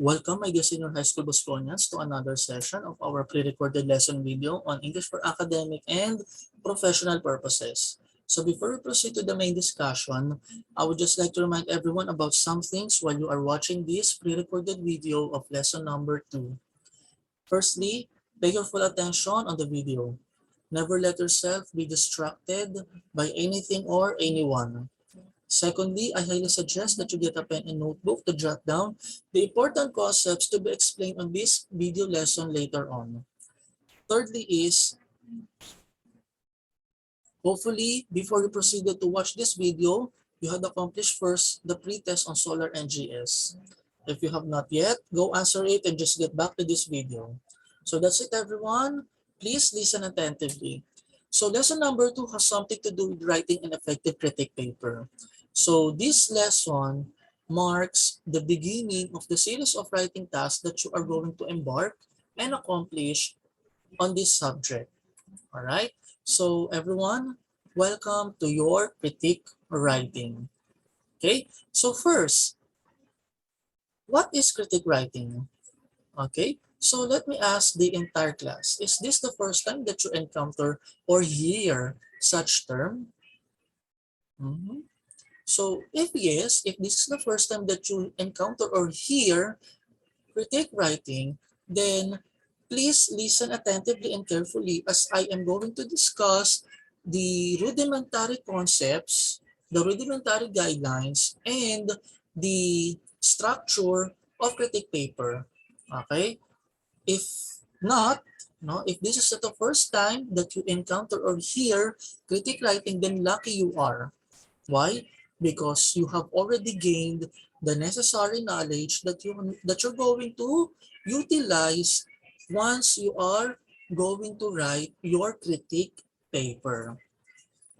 Welcome, my dear senior high school Bosconians, to another session of our pre-recorded lesson video on English for academic and professional purposes. So before we proceed to the main discussion, I would just like to remind everyone about some things while you are watching this pre-recorded video of lesson number 2. Firstly, pay your full attention on the video. Never let yourself be distracted by anything or anyone. Secondly, I highly suggest that you get a pen and notebook to jot down the important concepts to be explained on this video lesson later on. Thirdly is, hopefully, before you proceeded to watch this video, you had accomplished first the pre-test on Solar NGS. If you have not yet, go answer it and just get back to this video. So that's it, everyone. Please listen attentively. So lesson number 2 has something to do with writing an effective critique paper. So this lesson marks the beginning of the series of writing tasks that you are going to embark and accomplish on this subject. All right. So everyone, welcome to your critique writing. Okay. So first, what is critique writing? Okay. So let me ask the entire class, is this the first time that you encounter or hear such term? So if yes, if this is the first time that you encounter or hear critique writing, then please listen attentively and carefully as I am going to discuss the rudimentary concepts, the rudimentary guidelines, and the structure of critique paper. Okay? If not, no, if this is the first time that you encounter or hear critique writing, then lucky you are. Why? Because you have already gained the necessary knowledge that you're going to utilize once you are going to write your critique paper.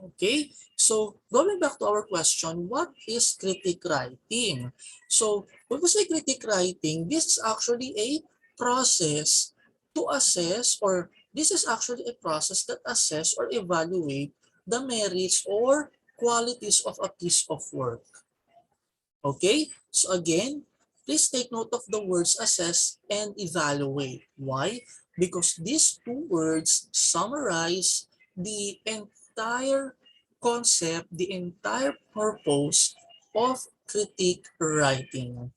Okay, so going back to our question, what is critique writing? So when we say critique writing, this is actually a process to assess, or this is actually a process that assess or evaluate the merits or qualities of a piece of work. Okay, so again, please take note of the words assess and evaluate. Why? Because these two words summarize the entire concept, the entire purpose of critique writing.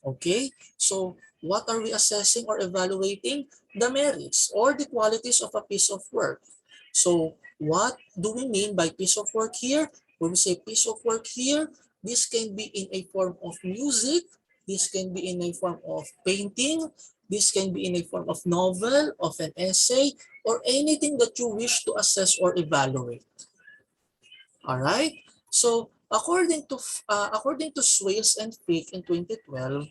Okay, so what are we assessing or evaluating? The merits or the qualities of a piece of work. So what do we mean by piece of work here? When we say piece of work here, this can be in a form of music, this can be in a form of painting, this can be in a form of novel, of an essay, or anything that you wish to assess or evaluate. All right? So according to Swales and Fick in 2012,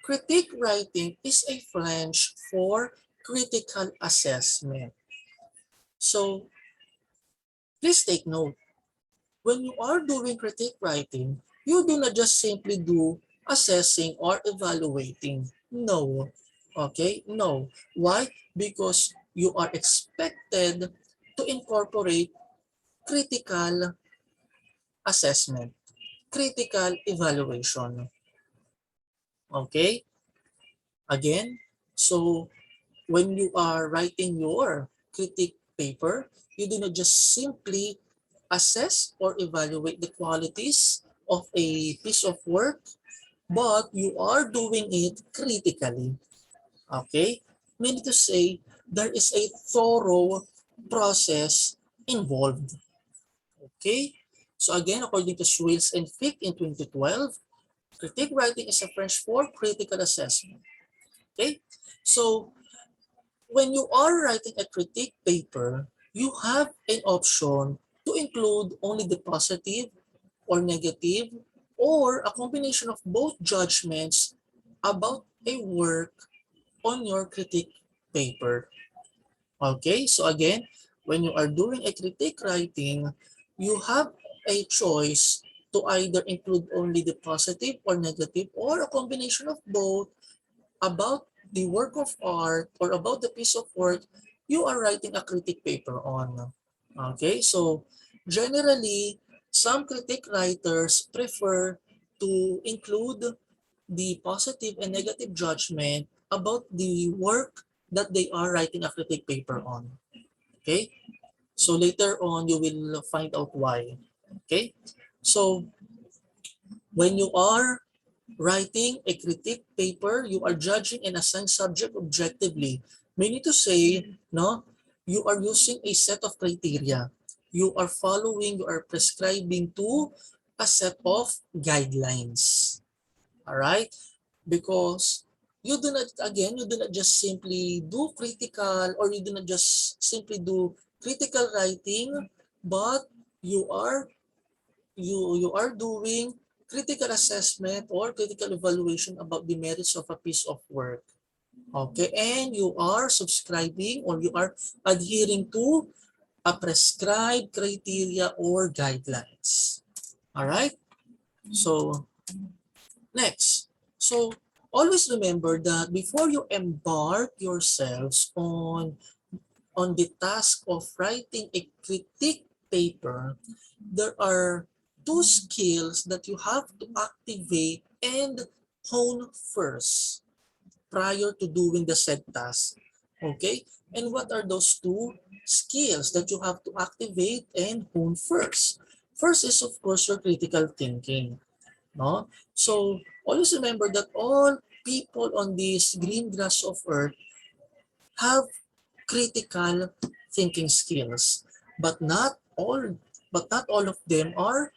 critique writing is a French for critical assessment. So please take note, when you are doing critique writing, you do not just simply do assessing or evaluating. No. Okay? No. Why? Because you are expected to incorporate critical assessment, critical evaluation. Okay? Again, so when you are writing your critique paper, you do not just simply assess or evaluate the qualities of a piece of work, but you are doing it critically. Okay? Meaning to say, there is a thorough process involved. Okay? So again, according to Swales and Fick in 2012, critique writing is a French for critical assessment. Okay? So when you are writing a critique paper, you have an option to include only the positive or negative or a combination of both judgments about a work on your critique paper. Okay, so again, when you are doing a critique writing, you have a choice to either include only the positive or negative or a combination of both about the work of art or about the piece of work you are writing a critique paper on. Okay, so generally, some critique writers prefer to include the positive and negative judgment about the work that they are writing a critique paper on. Okay? So later on, you will find out why. Okay? So when you are writing a critique paper, you are judging an assigned subject objectively. Meaning to say, no, you are using a set of criteria. You are following, you are prescribing to a set of guidelines. All right? Because you do not, again, you do not just simply do critical, or you do not just simply do critical writing, but you are you are doing critical assessment or critical evaluation about the merits of a piece of work. Okay, and you are subscribing, or you are adhering to a prescribed criteria or guidelines. All right? So, next. So, always remember that before you embark yourselves on the task of writing a critique paper, there are two skills that you have to activate and hone first prior to doing the said task. Okay? And what are those two skills that you have to activate and hone first? First is, of course, your critical thinking. No? So, always remember that all people on this green grass of earth have critical thinking skills, but not all of them are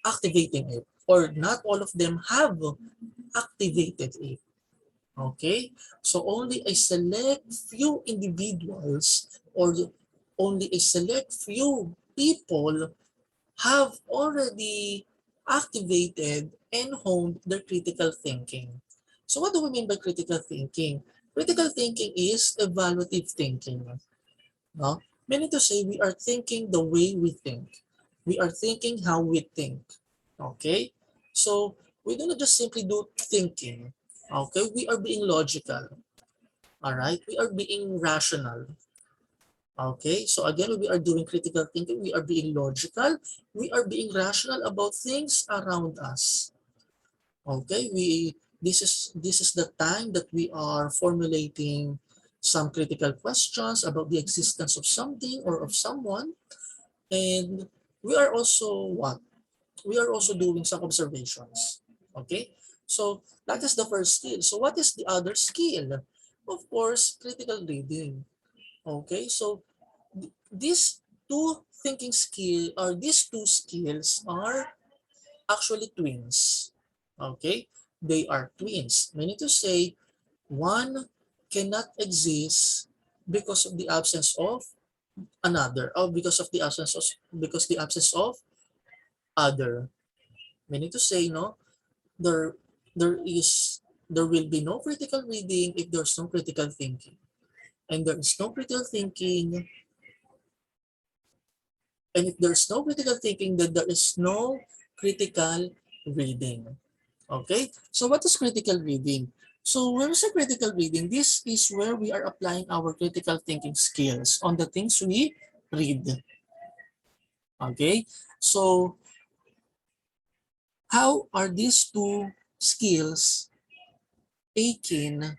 activating it, or not all of them have activated it. Okay? So only a select few individuals, or only a select few people have already activated and honed their critical thinking. So what do we mean by critical thinking? Critical thinking is evaluative thinking. No? Meaning to say, we are thinking the way we think. We are thinking how we think. Okay? So, we do not just simply do thinking. Okay? We are being logical. Alright? We are being rational. Okay? So again, we are doing critical thinking. We are being logical. We are being rational about things around us. Okay? This is the time that we are formulating some critical questions about the existence of something or of someone. And we are also what? We are also doing some observations. Okay? So that is the first skill. So what is the other skill? Of course, critical reading. Okay? So these two thinking skill, or these two skills are actually twins. Okay? They are twins. Meaning to say, one cannot exist because of the absence of another, or because the absence of other. Meaning to say, no, there there will be no critical reading if there's no critical thinking. And there is no critical thinking, and if there's no critical thinking, then there is no critical reading. Okay? So what is critical reading? So when we say critical reading, this is where we are applying our critical thinking skills on the things we read. Okay? So how are these two skills akin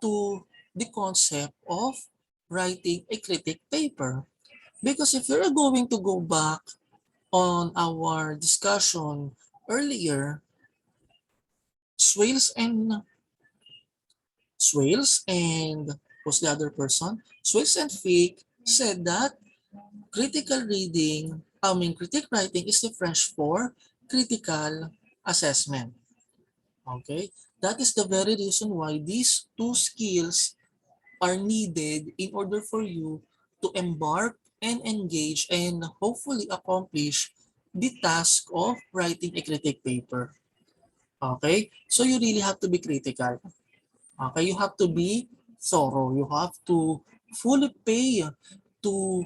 to the concept of writing a critique paper? Because if you're going to go back on our discussion earlier, Swales and who's the other person? Swales and Fick said that critic writing is the French for critical assessment. Okay? That is the very reason why these two skills are needed in order for you to embark and engage and hopefully accomplish the task of writing a critique paper. Okay? So you really have to be critical. Okay? You have to be thorough. You have to fully pay to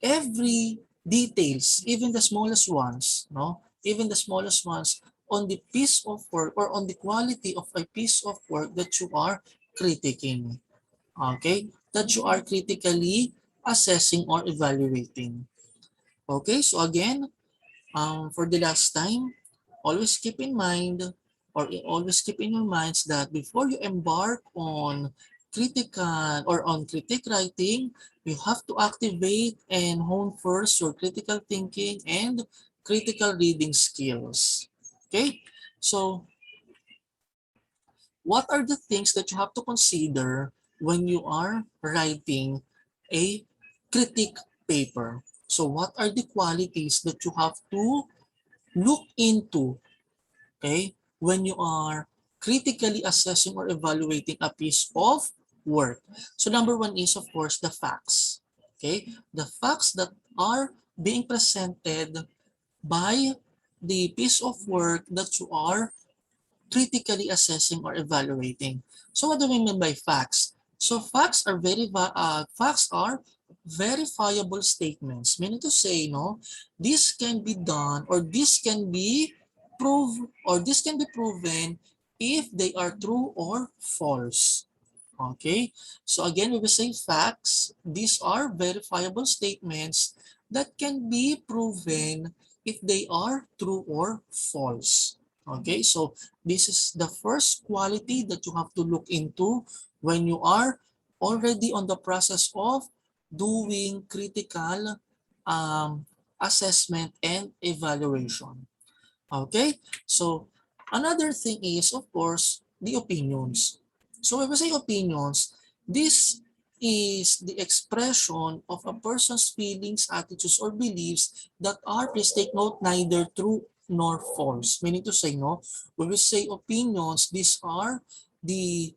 every details, even the smallest ones, no? Even the smallest ones on the piece of work, or on the quality of a piece of work that you are critiquing. Okay? That you are critically assessing or evaluating. Okay? So again, for the last time, always keep in mind or always keep in your minds that before you embark on critical or on critic writing, you have to activate and hone first your critical thinking and critical reading skills. Okay? So, what are the things that you have to consider when you are writing a critique paper? So, what are the qualities that you have to look into, okay, when you are critically assessing or evaluating a piece of work? So number one is, of course, the facts. Okay, the facts that are being presented by the piece of work that you are critically assessing or evaluating. So what do we mean by facts? So facts are verifiable statements, meaning to say, no, this can be done or this can be proved or this can be proven if they are true or false. Okay, so again, we will say facts. These are verifiable statements that can be proven if they are true or false. Okay, so this is the first quality that you have to look into when you are already on the process of doing critical assessment and evaluation. Okay, so another thing is, of course, the opinions. So when we say opinions, this is the expression of a person's feelings, attitudes, or beliefs that are, please take note, neither true nor false. Meaning to say, no, when we say opinions, the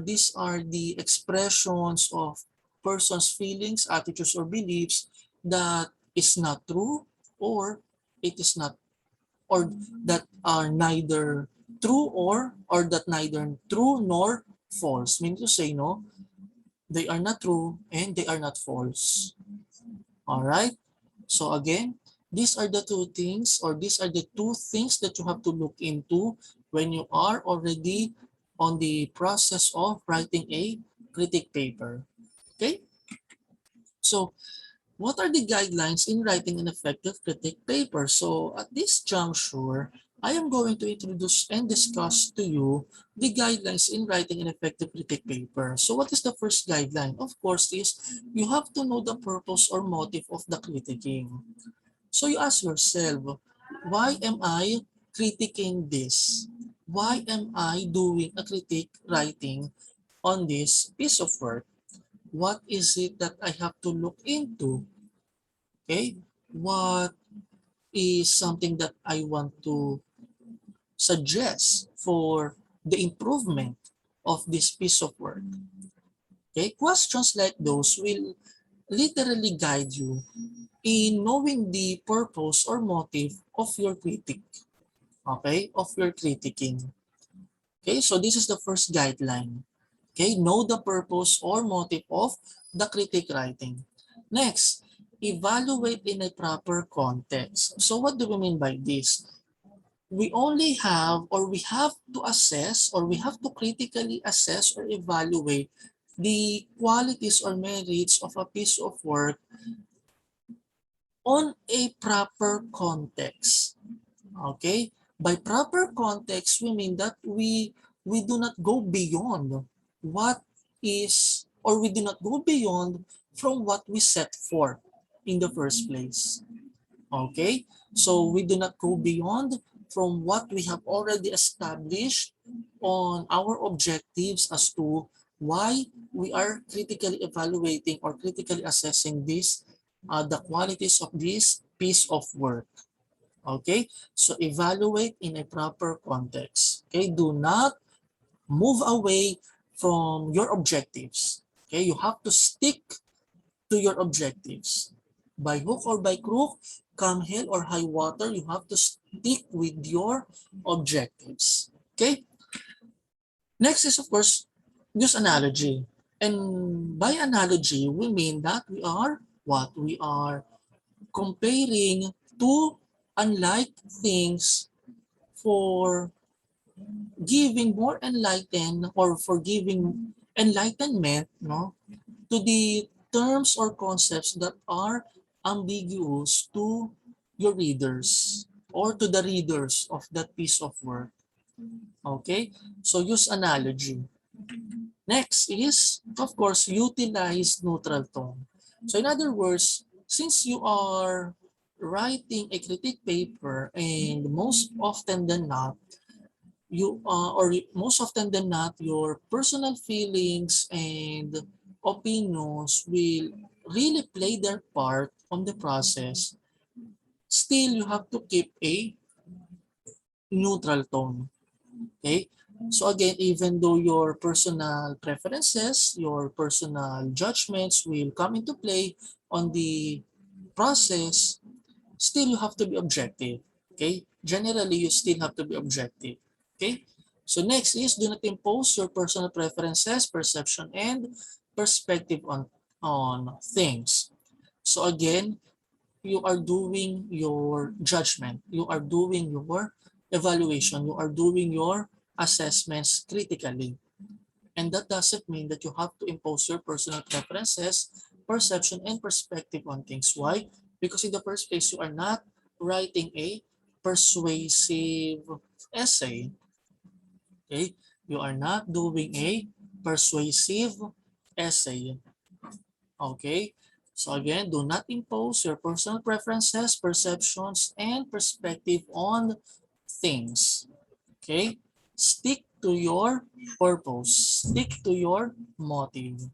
these are the expressions of person's feelings, attitudes, or beliefs that is not true or it is not or that are neither true or that neither true nor false. Meaning to say, no, they are not true and they are not false. All right. So again, these are the two things, or these are the two things that you have to look into when you are already on the process of writing a critique paper. Okay. So what are the guidelines in writing an effective critique paper? So at this juncture, I am going to introduce and discuss to you the guidelines in writing an effective critique paper. So what is the first guideline? Of course, is you have to know the purpose or motive of the critiquing. So you ask yourself, why am I critiquing this? Why am I doing a critique writing on this piece of work? What is it that I have to look into? Okay, what is something that I want to suggest for the improvement of this piece of work? Okay, questions like those will literally guide you in knowing the purpose or motive of your critic, okay, of your critiquing. Okay, so this is the first guideline. Okay, know the purpose or motive of the critique writing. Next, evaluate in a proper context. So what do we mean by this? We only have or we have to assess or we have to critically assess or evaluate the qualities or merits of a piece of work on a proper context. Okay? By proper context, we mean that we do not go beyond what is, or we do not go beyond from what we set forth in the first place. Okay? So we do not go beyond from what we have already established on our objectives as to why we are critically evaluating or critically assessing the qualities of this piece of work. Okay, so evaluate in a proper context. Okay, do not move away from your objectives. Okay, you have to stick to your objectives. By hook or by crook, come hell or high water, you have to stick with your objectives. Okay, next is, of course, use analogy. And by analogy, we mean that we are what? We are comparing two unlike things for giving more enlightened or for giving enlightenment, no, to the terms or concepts that are ambiguous to your readers or to the readers of that piece of work. Okay? So use analogy. Next is, of course, utilize neutral tone. So in other words, since you are writing a critique paper and most often than not, most often than not, your personal feelings and opinions will really play their part on the process. Still, you have to keep a neutral tone. Okay? So again, even though your personal preferences, your personal judgments will come into play on the process, still you have to be objective. Okay? Generally, you still have to be objective. Okay? So next is do not impose your personal preferences, perception, and perspective on things. So again, you are doing your judgment, you are doing your evaluation, you are doing your assessments critically. And that doesn't mean that you have to impose your personal preferences, perception, and perspective on things. Why? Because in the first place, you are not writing a persuasive essay. Okay? You are not doing a persuasive essay. Okay? So again, do not impose your personal preferences, perceptions, and perspective on things. Okay? Stick to your purpose. Stick to your motive.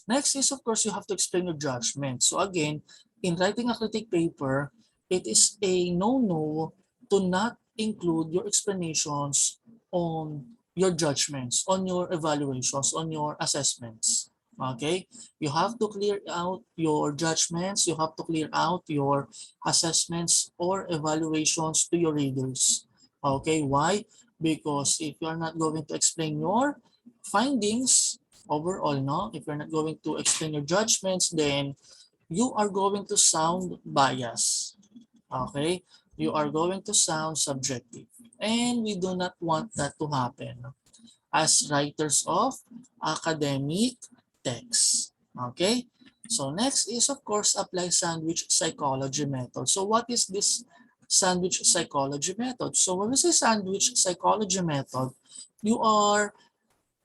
Next is, of course, you have to explain your judgment. So again, in writing a critique paper, it is a no-no to not include your explanations on your judgments, on your evaluations, on your assessments. Okay? You have to clear out your judgments, you have to clear out your assessments or evaluations to your readers. Okay? Why? Because if you are not going to explain your findings, overall, no? If you're not going to explain your judgments, then you are going to sound biased. Okay? You are going to sound subjective. And we do not want that to happen as writers of academic texts. Okay? So next is, of course, apply sandwich psychology method. So what is this sandwich psychology method? So when we say sandwich psychology method, you are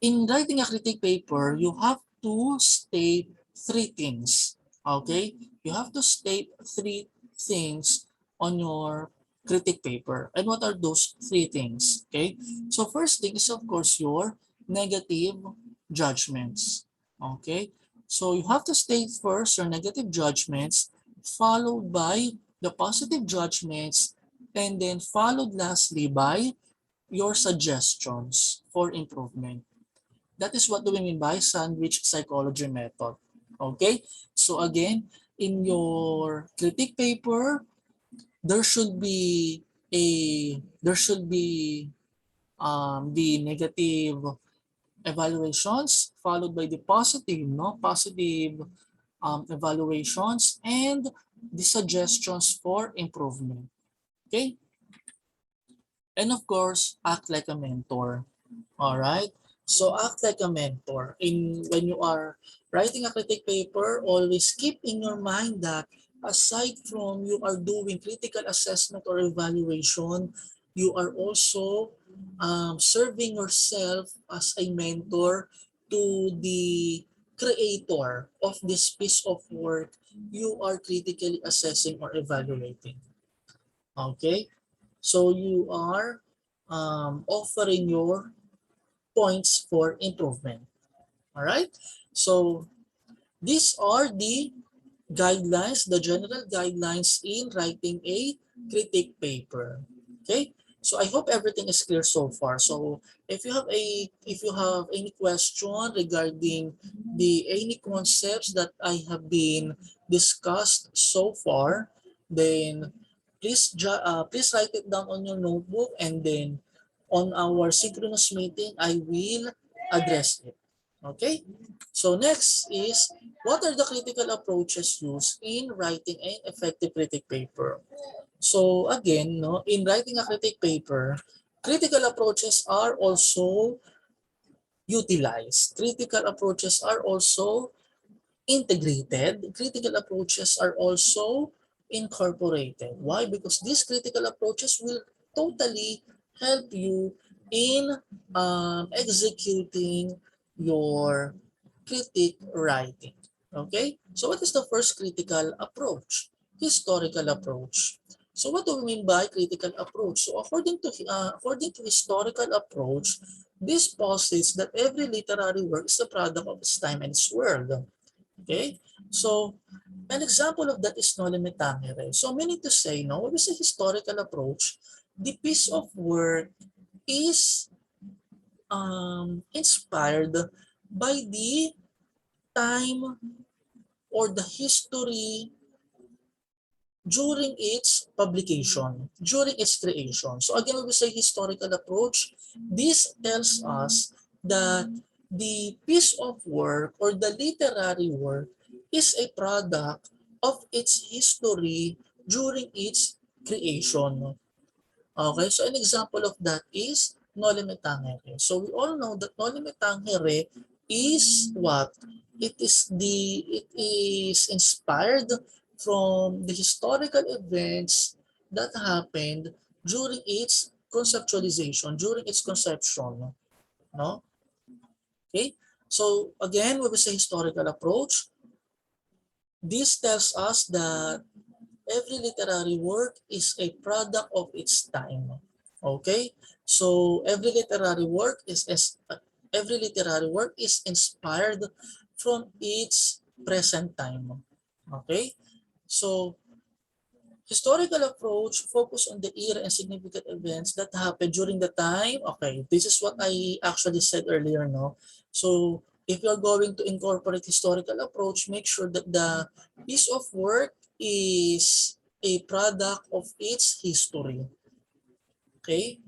in writing a critique paper, you have to state three things. Okay? You have to state three things on your critique paper. And what are those three things? Okay? So first thing is, of course, your negative judgments. Okay? So you have to state first your negative judgments, followed by the positive judgments, and then followed lastly by your suggestions for improvement. That is what do we mean by sandwich psychology method. Okay? So again, in your critique paper, there should be the negative evaluations followed by the positive, no? Positive evaluations and the suggestions for improvement. Okay? And of course, act like a mentor. All right. So act like a mentor. When you are writing a critique paper, always keep in your mind that aside from you are doing critical assessment or evaluation, you are also serving yourself as a mentor to the creator of this piece of work you are critically assessing or evaluating. Okay? So you are offering your points for improvement. All right. So these are the guidelines, the general guidelines in writing a critique paper. Okay. So I hope everything is clear so far. So if you have any question regarding the any concepts that I have been discussed so far, then please write it down on your notebook, and then on our synchronous meeting I will address it. Okay? So next is, what are the critical approaches used in writing an effective critique paper? So again, no, in writing a critique paper, critical approaches are also utilized. Critical approaches are also integrated. Critical approaches are also incorporated. Why? Because these critical approaches will totally help you in executing your critique writing. Okay? So what is the first critical approach? Historical approach. So what do we mean by critical approach? So according to historical approach, this posits that every literary work is a product of its time and its world. Okay? So an example of that is Noli Me Tangere. So meaning to say, no, what is a historical approach? The piece of work is inspired by the time or the history during its publication, during its creation. So again, when we say historical approach, this tells us that the piece of work or the literary work is a product of its history during its creation. Okay, so an example of that is Noli Me Tangere. So we all know that Noli Me Tangere is what? It is inspired from the historical events that happened during its conceptualization, during its conception. No? Okay? So again, when we say historical approach, this tells us that every literary work is a product of its time. Okay? So every literary work is inspired from its present time. Okay? So historical approach focus on the era and significant events that happened during the time. Okay, this is what I actually said earlier, no? So if you're going to incorporate historical approach, make sure that the piece of work is a product of its history. Okay?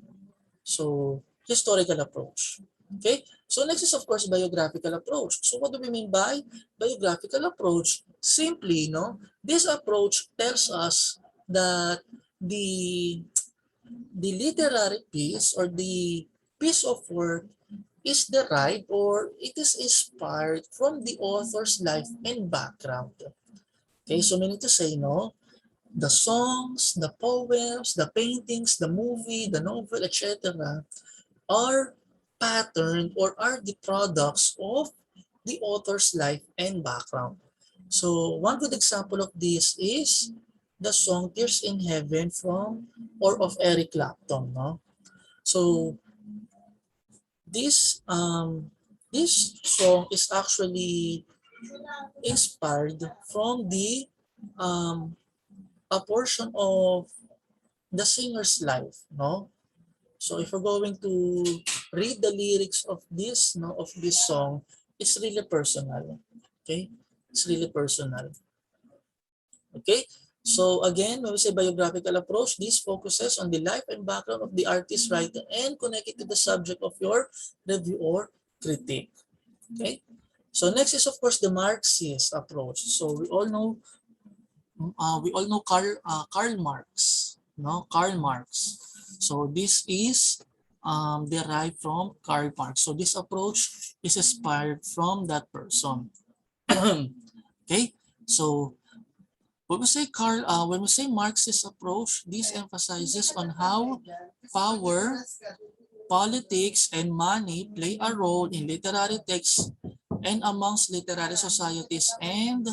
So historical approach. Okay? So next is of course biographical approach. So what do we mean by biographical approach? Simply, no, this approach tells us that the the literary piece or the piece of work is derived or it is inspired from the author's life and background. Okay, so meaning to say, no, the songs, the poems, the paintings, the movie, the novel, etc. are patterned or are the products of the author's life and background. So one good example of this is the song Tears in Heaven from or of Eric Clapton. No? So this song is actually inspired from the um, a portion of the singer's life. No, so if we're going to read the lyrics of this, no, of this song, it's really personal. Okay, it's really personal. Okay, so again, when we say biographical approach, this focuses on the life and background of the artist, writer, and connect it to the subject of your review or critique. Okay, so next is of course the Marxist approach. So we all know Karl Marx, no, Karl Marx. So this is derived from Karl Marx. So this approach is inspired from that person. Okay, so when we say Marxist approach, this emphasizes on how power, politics, and money play a role in literary texts and amongst literary societies and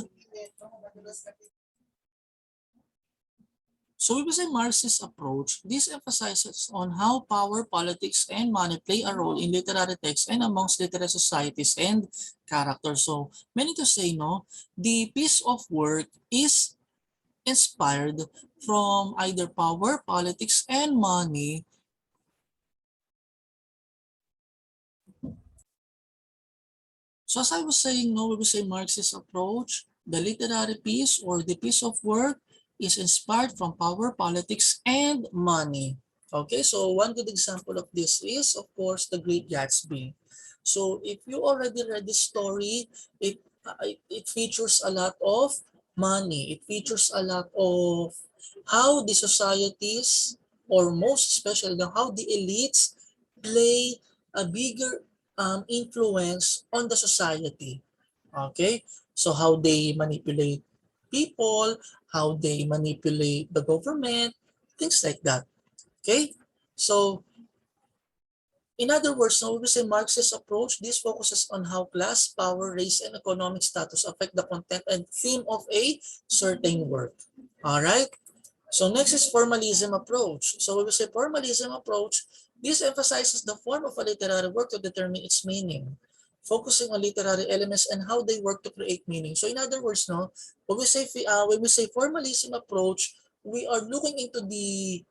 so we say Marxist approach, this emphasizes on how power, politics, and money play a role in literary texts and amongst literary societies and characters. So, meaning to say, no, the piece of work is inspired from either power, politics, and money. So as I was saying, no, we will say Marxist approach, the literary piece or the piece of work is inspired from power, politics, and money. Okay, so one good example of this is, of course, The Great Gatsby. So if you already read this story, it features a lot of money. It features a lot of how the societies, or most especially how the elites play a bigger influence on the society. Okay? So how they manipulate people, how they manipulate the government, things like that. Okay? So In other words, now we say Marxist approach, this focuses on how class, power, race, and economic status affect the content and theme of a certain work. All right? So next is formalism approach. So when we say formalism approach, this emphasizes the form of a literary work to determine its meaning, focusing on literary elements and how they work to create meaning. So in other words, no, when we say formalism approach, we are looking into the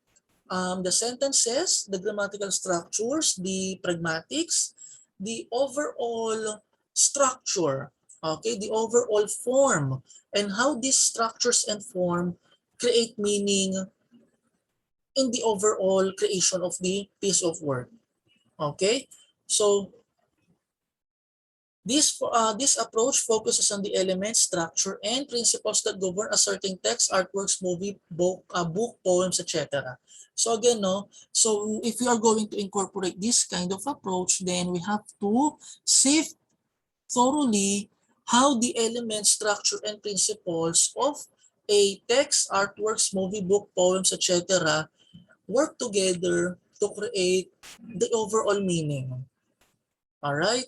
sentences, the grammatical structures, the pragmatics, the overall structure, okay, the overall form, and how these structures and form create meaning in the overall creation of the piece of work. Okay, so this approach focuses on the elements, structure, and principles that govern a certain text, artworks, movie, book, poems, etc. So again, no. So if we are going to incorporate this kind of approach, then we have to sift thoroughly how the elements, structure, and principles of a text, artworks, movie, book, poems, etc. work together to create the overall meaning. All right.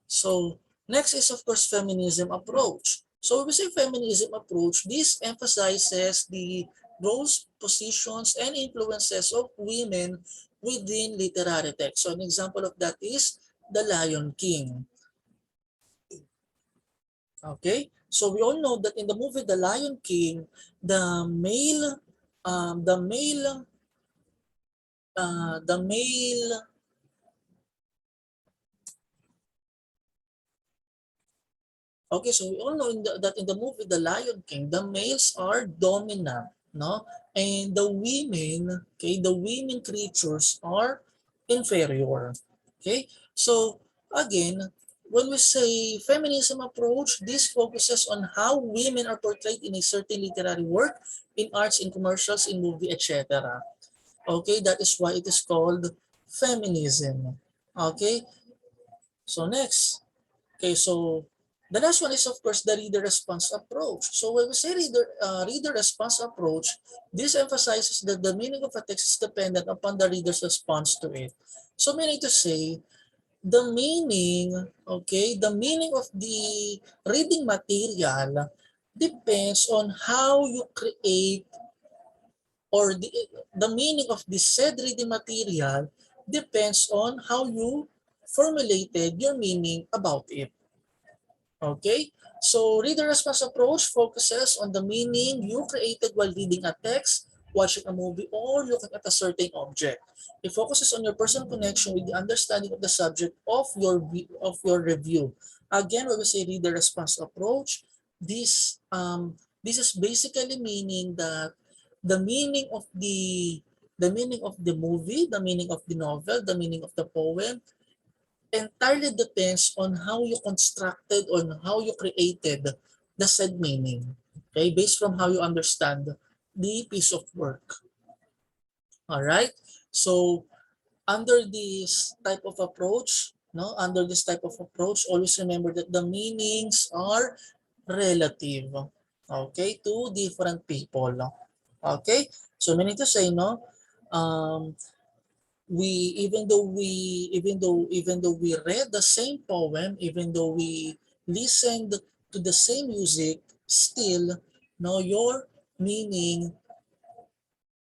So next is of course feminism approach. So when we say feminism approach, this emphasizes the roles, positions, and influences of women within literary text. So an example of that is The Lion King. Okay, so we all know that in the movie The Lion King, the male, um, the male, the male Okay, so we all know that in the movie The Lion King, the males are dominant, no? And the women, okay, the women creatures are inferior. Okay? So again, when we say feminism approach, this focuses on how women are portrayed in a certain literary work, in arts, in commercials, in movie, etc. Okay, that is why it is called feminism. Okay? So next, okay, so the last one is of course the reader response approach. So when we say reader response approach, this emphasizes that the meaning of a text is dependent upon the reader's response to it. So meaning to say, the meaning, okay, the meaning of the reading material depends on how you create or the meaning of the said reading material depends on how you formulated your meaning about it. Okay, so reader response approach focuses on the meaning you created while reading a text, watching a movie, or looking at a certain object. It focuses on your personal connection with the understanding of the subject of your review. Again, when we say reader response approach, this is basically meaning that the meaning of the meaning of the movie, the meaning of the novel, the meaning of the poem entirely depends on how you constructed, on how you created the said meaning. Okay, based from how you understand the piece of work. All right. So under this type of approach, no, under this type of approach, always remember that the meanings are relative. Okay, to different people. Okay, so meaning to say, no, um, we even though we read the same poem, even though we listened to the same music, still no, your meaning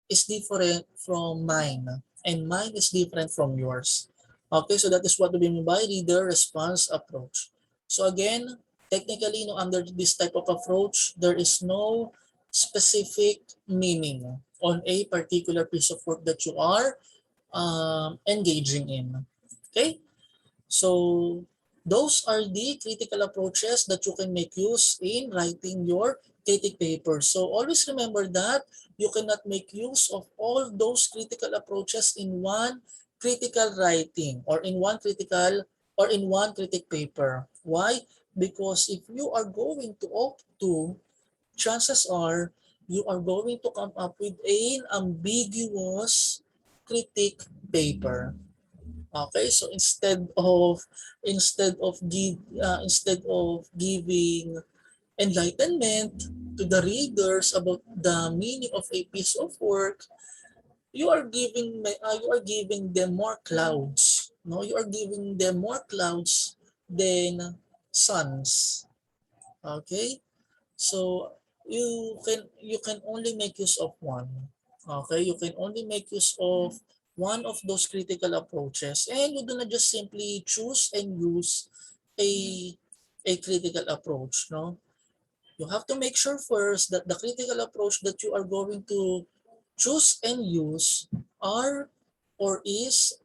is different from mine and mine is different from yours. Okay, so that is what we mean by reader response approach. So again, technically, no, under this type of approach, there is no specific meaning on a particular piece of work that you are engaging in. Okay, so those are the critical approaches that you can make use in writing your critic paper. So always remember that you cannot make use of all those critical approaches in one critical writing or in one critic paper. Why? Because if you are going to opt to, chances are you are going to come up with an ambiguous critic paper. Okay, so instead of giving enlightenment to the readers about the meaning of a piece of work, you are giving them more clouds, no? You are giving them more clouds than suns. Okay? So you can only make use of one. Okay? You can only make use of one of those critical approaches, and you do not just simply choose and use a critical approach, no? You have to make sure first that the critical approach that you are going to choose and use are or is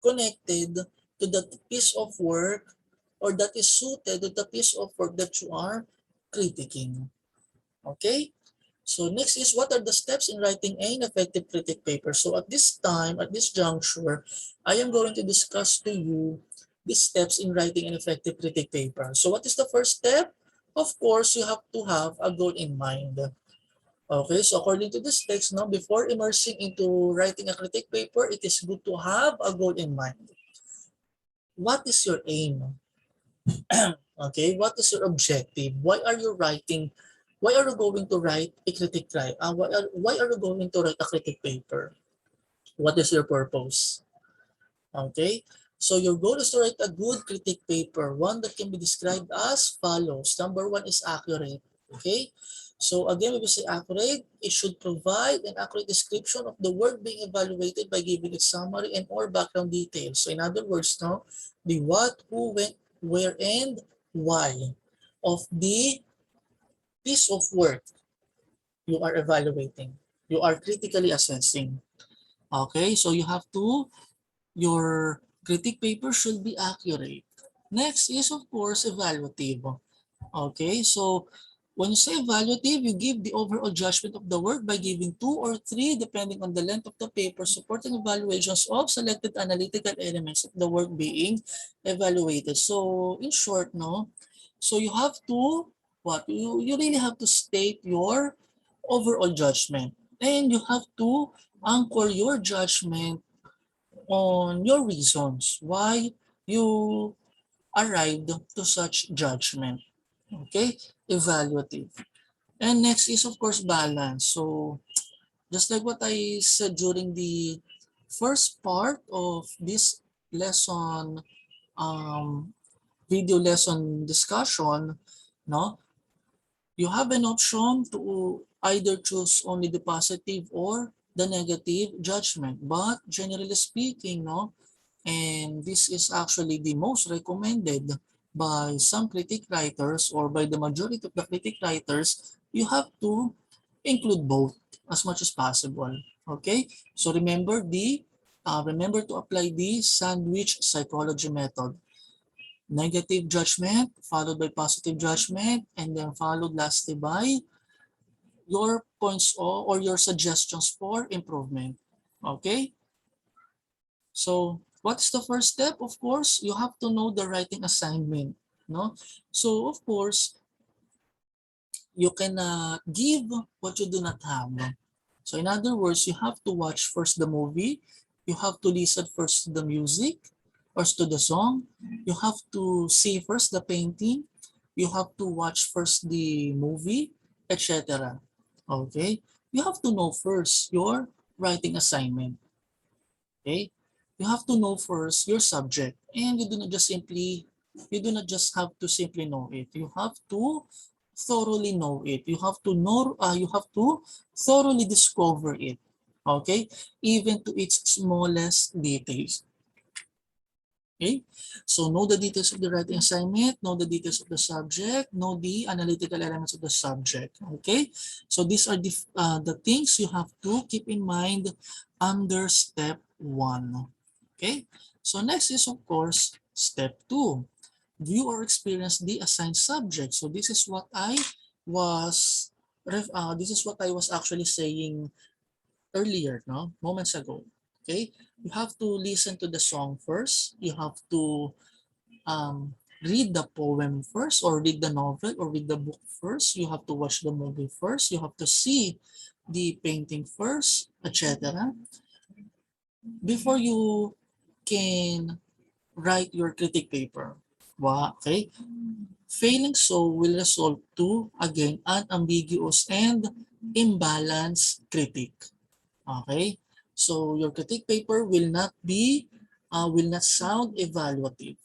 connected to the piece of work, or that is suited to the piece of work that you are critiquing. Okay? So next is, what are the steps in writing an effective critique paper? So at this time, at this juncture, I am going to discuss to you the steps in writing an effective critique paper. So what is the first step? Of course, you have to have a goal in mind. Okay, so according to this text, no, before immersing into writing a critique paper, it is good to have a goal in mind. What is your aim? Okay, what is your objective? Why are you writing? Why are you going to write a critique why are you going to write a critique paper? What is your purpose? Okay, so your goal is to write a good critique paper, one that can be described as follows. Number one is accurate. Okay, so again, when we say accurate, it should provide an accurate description of the work being evaluated by giving its summary and or background details. So in other words, no, the what, who, when, where, and why of the piece of work you are evaluating, you are critically assessing. Okay, so you have to, your critique paper should be accurate. Next is, of course, evaluative. Okay, so when you say evaluative, you give the overall judgment of the work by giving 2 or 3, depending on the length of the paper, supporting evaluations of selected analytical elements of the work being evaluated. So in short, no, so you have to, what, you really have to state your overall judgment, and you have to anchor your judgment on your reasons why you arrived to such judgment. Okay, evaluative. And next is, of course, balance. So just like what I said during the first part of this lesson, um, video lesson discussion, no, you have an option to either choose only the positive or the negative judgment. But generally speaking, no, and this is actually the most recommended by some critic writers, or by the majority of the critic writers, you have to include both as much as possible. Okay, so remember to apply the sandwich psychology method. Negative judgment followed by positive judgment, and then followed lastly by your points or your suggestions for improvement. Okay, so what's the first step? Of course, you have to know the writing assignment, no? So of course, you cannot give what you do not have. So in other words, you have to watch first the movie, you have to listen first to the music or to the song, you have to see first the painting, you have to watch first the movie, etc. Okay? You have to know first your writing assignment. Okay? You have to know first your subject, and you do not just have to simply know it. You have to thoroughly know it. You have to thoroughly discover it. Okay? Even to its smallest details. Okay, so know the details of the writing assignment, know the details of the subject, know the analytical elements of the subject. Okay, so these are the things you have to keep in mind under step 1. Okay, so next is, of course, step 2. View or experience the assigned subject. So this is what I was actually saying earlier, no, moments ago. Okay, you have to listen to the song first. You have to read the poem first, or read the novel, or read the book first. You have to watch the movie first. You have to see the painting first, etc. before you can write your critique paper. Wow, okay? Failing so will result to, again, an ambiguous and imbalanced critique. Okay? So your critique paper will not sound evaluative.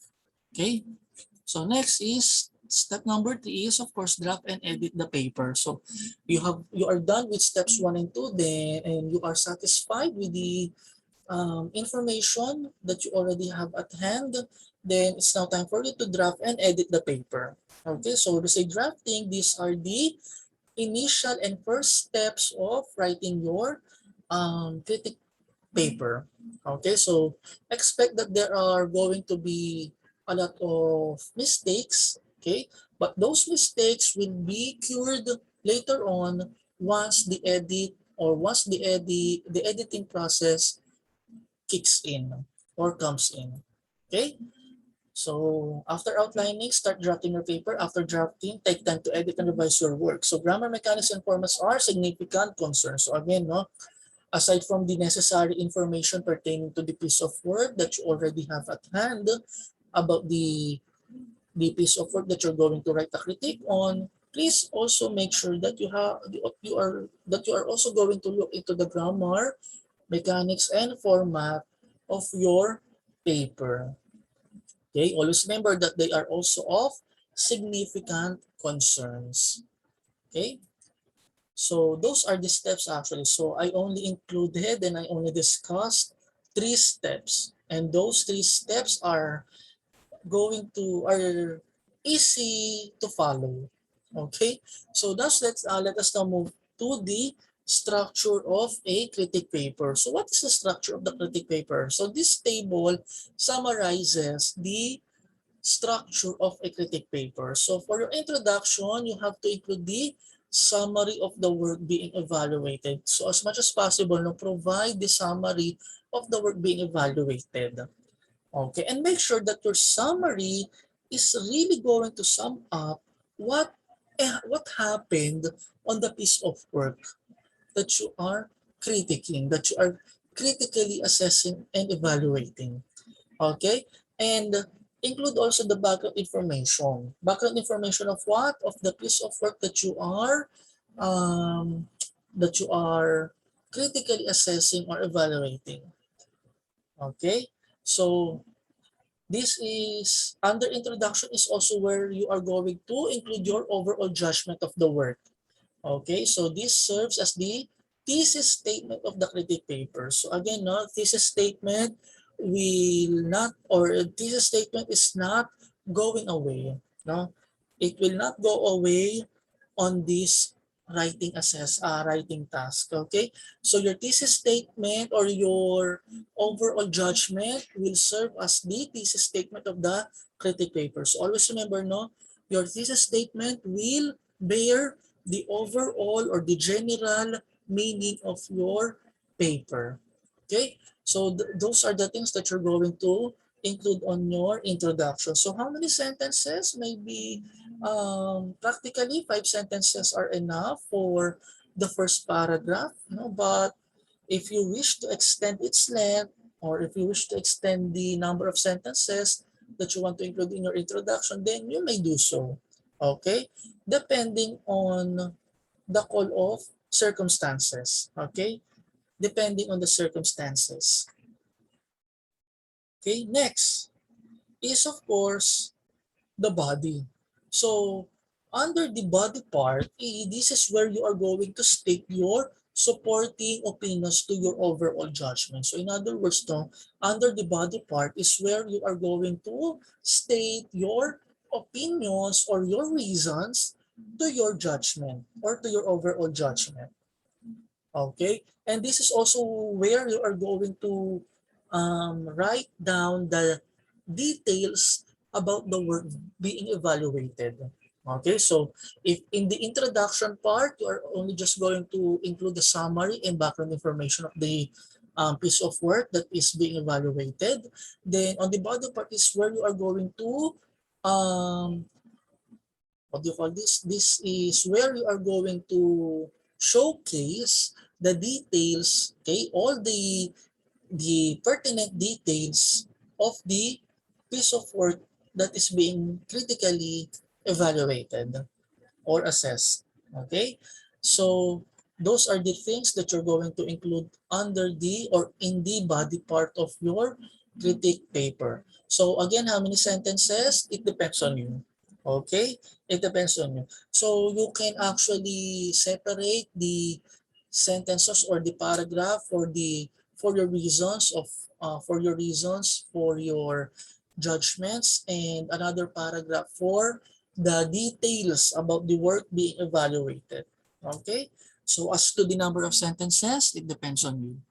Okay. So next is step number 3 is of course draft and edit the paper. So you are done with steps 1 and 2 then, and you are satisfied with the information that you already have at hand. Then it's now time for you to draft and edit the paper. Okay, so to say drafting, these are the initial and first steps of writing your critic paper. Okay, so expect that there are going to be a lot of mistakes, okay? But those mistakes will be cured later on once the editing process kicks in or comes in. Okay? So after outlining, start drafting your paper. After drafting, take time to edit and revise your work. So grammar mechanics and formats are significant concerns. So again, no, aside from the necessary information pertaining to the piece of work that you already have at hand about the piece of work that you're going to write a critique on, please also make sure that you are also going to look into the grammar, mechanics, and format of your paper. Okay, always remember that they are also of significant concerns. Okay, so those are the steps actually. So I only included and I only discussed 3 steps, and those 3 steps are are easy to follow. Okay, so let us now move to the structure of a critique paper. So what is the structure of the critique paper? So this table summarizes the structure of a critique paper. So for your introduction, you have to include the summary of the work being evaluated. So as much as possible, no, provide the summary of the work being evaluated. Okay, and make sure that your summary is really going to sum up what happened on the piece of work that you are critiquing, that you are critically assessing and evaluating. Okay, and include also the background information. Background information of what? Of the piece of work um, that you are critically assessing or evaluating. Okay, so this is under introduction is also where you are going to include your overall judgment of the work. Okay, so this serves as the thesis statement of the critique paper. So again, no, thesis statement will not, or thesis statement is not going away. No, it will not go away on this writing task. Okay, so your thesis statement or your overall judgment will serve as the thesis statement of the critique paper. So always remember, no, your thesis statement will bear the overall or the general meaning of your paper. Okay, so those are the things that you're going to include on your introduction. So how many sentences? Maybe practically 5 sentences are enough for the first paragraph, but if you wish to extend its length, or if you wish to extend the number of sentences that you want to include in your introduction, then you may do so. Okay, depending on the call of circumstances. Okay, depending on the circumstances. Okay, next is of course the body. So under the body part, this is where you are going to state your supporting opinions to your overall judgment. So in other words, no, under the body part is where you are going to state your opinions or your reasons to your judgment or to your overall judgment. Okay, and this is also where you are going to write down the details about the work being evaluated. Okay, so if in the introduction part, you are only just going to include the summary and background information of the piece of work that is being evaluated, then on the body part is where you are going to um, what do you call this? This is where you are going to showcase the details, okay, all the pertinent details of the piece of work that is being critically evaluated or assessed. Okay, so those are the things that you're going to include under the or in the body part of your critique paper. So again, how many sentences? It depends on you. Okay? It depends on you. So you can actually separate the sentences or the paragraph for your reasons for your judgments, and another paragraph for the details about the work being evaluated. Okay? So as to the number of sentences, it depends on you.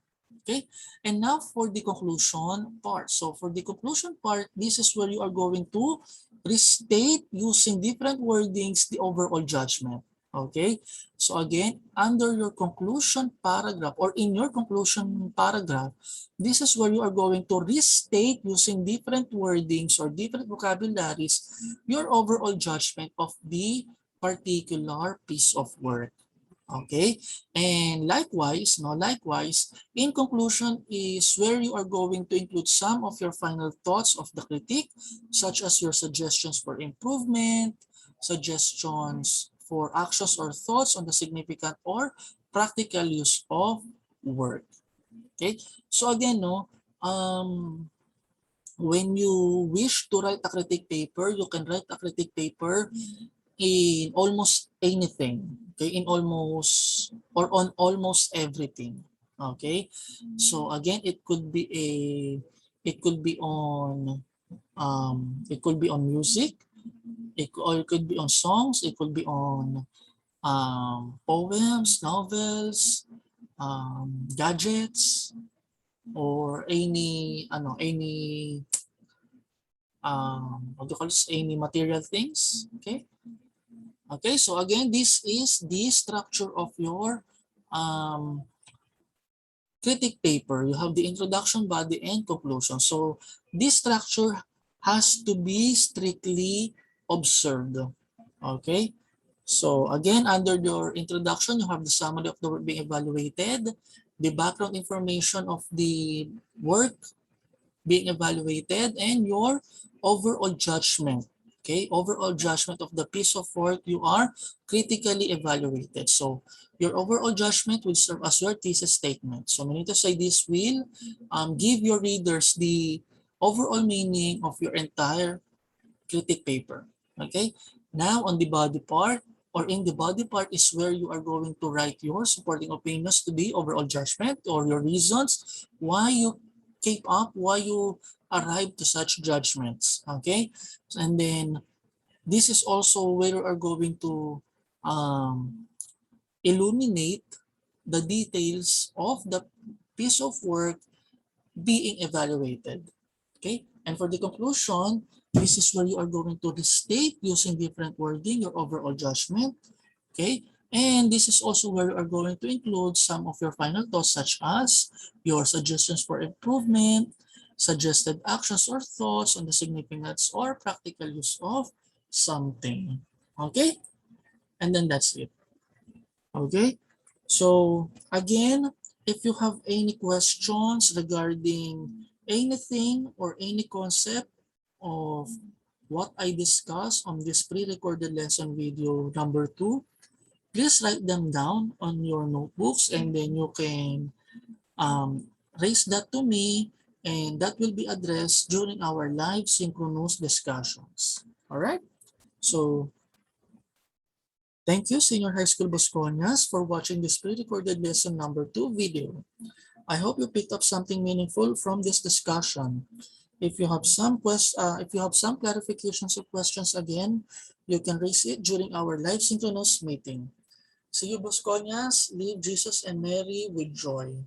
Okay? And now for the conclusion part. So for the conclusion part, this is where you are going to restate using different wordings the overall judgment. Okay? So again, under your conclusion paragraph or in your conclusion paragraph, this is where you are going to restate using different wordings or different vocabularies your overall judgment of the particular piece of work. Okay, and likewise, in conclusion is where you are going to include some of your final thoughts of the critique, such as your suggestions for improvement, suggestions for actions or thoughts on the significant or practical use of work. Okay, so again, when you wish to write a critique paper, you can write a critique paper in almost anything, okay, in almost or on almost everything. Okay, so again, it could be on it could be on music, or it could be on songs, it could be on poems, novels, gadgets, or any what do you call this, any material things. Okay. Okay, so again, this is the structure of your critique paper. You have the introduction, body, and conclusion. So this structure has to be strictly observed. Okay, so again, under your introduction, you have the summary of the work being evaluated, the background information of the work being evaluated, and your overall judgment. Okay, overall judgment of the piece of work you are critically evaluated. So your overall judgment will serve as your thesis statement. So meaning to say, this will give your readers the overall meaning of your entire critique paper. Okay, now on the body part, or in the body part, is where you are going to write your supporting opinions to the overall judgment, or your reasons why you why you arrive to such judgments. Okay, and then this is also where you are going to illuminate the details of the piece of work being evaluated. Okay, and for the conclusion, this is where you are going to restate using different wording your overall judgment. Okay, and this is also where you are going to include some of your final thoughts, such as your suggestions for improvement, suggested actions or thoughts on the significance or practical use of something. Okay, and then that's it. Okay, so again, if you have any questions regarding anything or any concept of what I discussed on this pre-recorded lesson video number 2, please write them down on your notebooks, and then you can raise that to me, and that will be addressed during our live synchronous discussions. All right, so thank you, Senior High School Bosconias, for watching this pre-recorded lesson number 2 video. I hope you picked up something meaningful from this discussion. If you have some clarifications or questions, again, you can raise it during our live synchronous meeting. See you, Bosconias. Leave Jesus and Mary with joy.